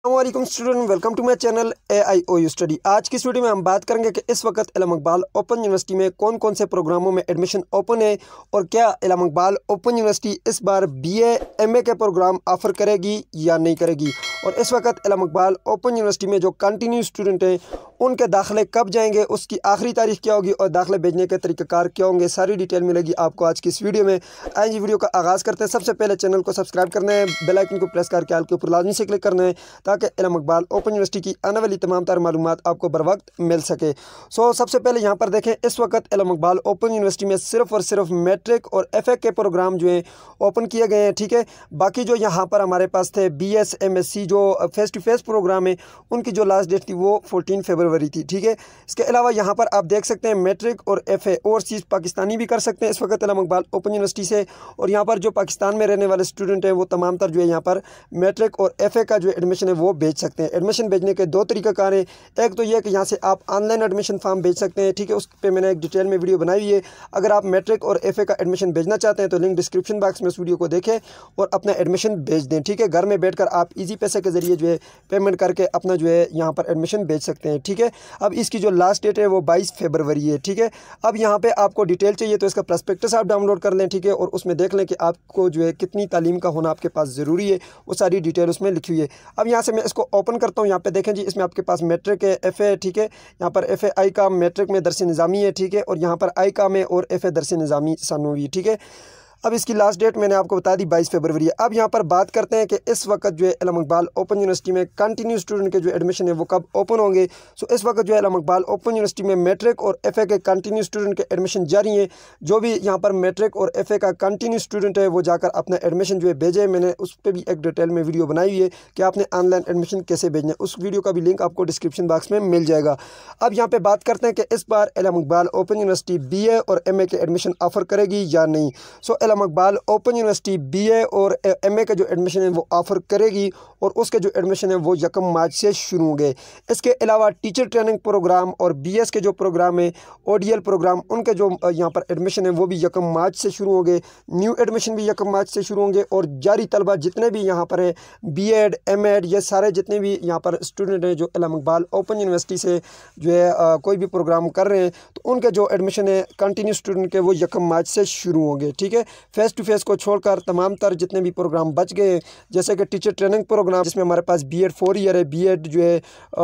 अस्सलामुअलैकुम student, welcome to my channel AIOU study. आज की इस वीडियो में हम बात करेंगे कि इस वक्त इल्म इकबाल ओपन यूनिवर्सिटी में कौन कौन से प्रोग्रामों में एडमिशन ओपन है और क्या इल्म इकबाल ओपन यूनिवर्सिटी इस बार BA MA के प्रोग्राम ऑफ़र करेगी या नहीं करेगी, और इस वक्त इल्म इकबाल ओपन यूनिवर्सिटी में जो कंटिन्यू स्टूडेंट हैं उनके दाखिले कब जाएंगे, उसकी आखिरी तारीख क्या होगी और दाखिले भेजने के तरीक़ाकार क्या होंगे, सारी डिटेल मिलेगी आपको आज की इस वीडियो में। आइए वीडियो का आगाज़ करते हैं। सबसे पहले चैनल को सब्सक्राइब करना है, बेल आइकन को प्रेस करके आल के ऊपर लाजमी से क्लिक करना है ताकि इल्म इकबाल ओपन यूनिवर्सिटी की आने वाली तमाम तार मालूमात आपको बर वक्त मिल सके। सबसे पहले यहाँ पर देखें, इस वक्त इल्म इकबाल ओपन यूनिवर्सिटी में सिर्फ और सिर्फ मैट्रिक और FA के प्रोग्राम जो हैं ओपन किए गए हैं, ठीक है। बाकी जो यहाँ पर हमारे पास थे BS MSc जो फेस टू फेस प्रोग्राम है उनकी जो लास्ट डेट थी वो 14 फरवरी थी, ठीक है। इसके अलावा यहाँ पर आप देख सकते हैं मैट्रिक और FA ओवरसीज़ पाकिस्तानी भी कर सकते हैं इस वक्त इल्म इकबाल ओपन यूनिवर्सिटी से, और यहाँ पर जो पाकिस्तान में रहने वाले स्टूडेंट हैं वो तमाम तर जो है यहाँ पर मैट्रिक और FA का जो एडमिशन है वो भेज सकते हैं। एडमिशन भेजने के दो तरीक़ाकार हैं। एक तो ये कि यहाँ से आप ऑनलाइन एडमिशन फॉर्म भेज सकते हैं, ठीक है। उस पर मैंने एक डिटेल में वीडियो बनाई हुई है। अगर आप मैट्रिक और FA का एडमिशन भेजना चाहते हैं तो लिंक डिस्क्रिप्शन बॉक्स में उस वीडियो को देखें और अपना एडमिशन भेज दें, ठीक है। घर में बैठकर आप इजी पैसे के ज़रिए जो है पेमेंट करके अपना जो है यहाँ पर एडमिशन भेज सकते हैं, ठीक है। अब इसकी जो लास्ट डेट है वो 22 फरवरी है, ठीक है। अब यहाँ पे आपको डिटेल चाहिए तो इसका प्रस्पेक्टस आप डाउनलोड कर लें, ठीक है, और उसमें देख लें कि आपको जो है कितनी तालीम का होना आपके पास ज़रूरी है, वो सारी डिटेल उसमें लिखी हुई है। अब यहाँ से मैं इसको ओपन करता हूँ। यहाँ पे देखें जी, इसमें आपके पास मैट्रिक है, FA, ठीक है। यहाँ पर FA आई का मैट्रिक में दरस निज़ामी है, ठीक है, और यहाँ पर आई का में और FA दरस निज़ामी सानवी, ठीक है। अब इसकी लास्ट डेट मैंने आपको बता दी 22 फरवरी है। अब यहाँ पर बात करते हैं कि इस वक्त जो है इल्म इकबाल ओपन यूनिवर्सिटी में कंटिन्यू स्टूडेंट के जो एडमिशन है वो कब ओपन होंगे। इस वक्त जो है इल्म इकबाल ओपन यूनिवर्सिटी में मैट्रिक और FA के कंटिन्यू स्टूडेंट के एडमिशन जारी हैं। जो भी यहाँ पर मैट्रिक और FA का कंटिन्यू स्टूडेंट है वो जाकर अपना एडमिशन जो है भेजे। मैंने उस पर भी एक डिटेल में वीडियो बनाई हुई है कि आपने ऑनलाइन एडमिशन कैसे भेजना है, उस वीडियो का भी लिंक आपको डिस्क्रिप्शन बॉक्स में मिल जाएगा। अब यहाँ पर बात करते हैं कि इस बार इल्म इकबाल ओपन यूनिवर्सिटी BA और MA के एडमिशन ऑफ़र करेगी या नहीं। इल्म इकबाल ओपन यूनिवर्सिटी BA और MA का जो एडमिशन है वो ऑफ़र करेगी और उसके जो एडमिशन है वो 1 मार्च से शुरू होंगे। इसके अलावा टीचर ट्रेनिंग प्रोग्राम और BS के जो प्रोग्राम है ODL प्रोग्राम, उनके जो यहाँ पर एडमिशन है वो भी 1 मार्च से शुरू होंगे। न्यू एडमिशन भी 1 मार्च से शुरू होंगे, और जारी तलबा जितने भी यहाँ पर है BEd MAd ये सारे जितने भी यहाँ पर स्टूडेंट हैं जो इल्म इकबाल ओपन यूनिवर्सिटी से जो है कोई भी प्रोग्राम कर रहे हैं तो उनके जो एडमिशन है कंटिन्यू स्टूडेंट के वो 1 मार्च से शुरू होंगे, ठीक है। फेस टू फेस को छोड़कर तमाम तर जितने भी प्रोग्राम बच गए, जैसे कि टीचर ट्रेनिंग प्रोग्राम जिसमें हमारे पास B.Ed 4 ईयर है, B.Ed जो है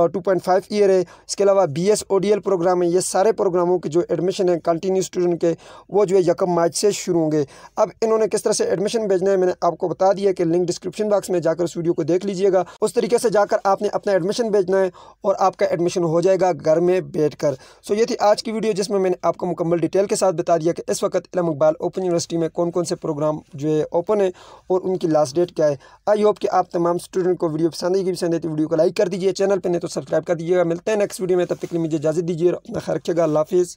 2.5 ईयर है, इसके अलावा BS ODL प्रोग्राम है, ये सारे प्रोग्रामों के जो एडमिशन है कंटिन्यू स्टूडेंट के वो जो है 1 मार्च से शुरू होंगे। अब इन्होंने किस तरह से एडमिशन भेजना है मैंने आपको बता दिया कि लिंक डिस्क्रिप्शन बॉक्स में जाकर उस वीडियो को देख लीजिएगा। उस तरीके से जाकर आपने अपना एडमिशन भेजना है और आपका एडमिशन हो जाएगा घर में बैठ कर। ये थी आज की वीडियो जिसमें मैंने आपको मुकम्मल डिटेल के साथ बता दिया कि इस वक्त इल्म इकबाल ओपन यूनिवर्सिटी में कौन कौन से प्रोग्राम जो है ओपन है और उनकी लास्ट डेट क्या है। आई होप कि आप तमाम स्टूडेंट को वीडियो पसंद आएगी। पसंद है तो वीडियो को लाइक कर दीजिए, चैनल पर नहीं तो सब्सक्राइब कर दीजिएगा। मिलते हैं नेक्स्ट वीडियो में, तब तक के लिए मुझे इजाज़त दीजिए, अपना ख्याल रखिएगा। अल्लाह हाफिज़।